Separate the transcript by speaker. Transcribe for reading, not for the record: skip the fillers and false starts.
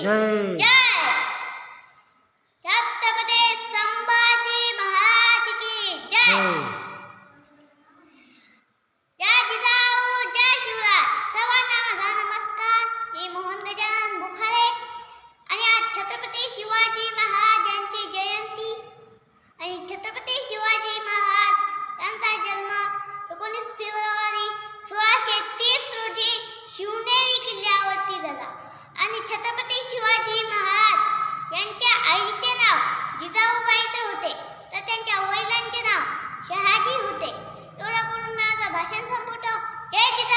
Speaker 1: जय.
Speaker 2: जय. छत्रपती संभाजी महाराज की जय.
Speaker 1: जय.
Speaker 2: जय जिजाऊ जय शिवराय. सर्वांना माझा नमस्कार. मी मोहन गजानन बुखारे आणि आज छत्रपती शिवाजी महाराज यांची जयंती आणि छत्रपती शिवाजी महाराज यांचा जन्म 19 फेब्रुवारी 1630 रोजी शिवनेरी किल्ल्यावरती झाला आणि छत्रपती शिवाजी महाराज यांच्या आईचे नाव जिजाऊबाई तर होते, तर त्यांच्या वडिलांचे नाव शहाजी होते. एवढं करून माझं भाषण संपवतो. जय जिजाऊ.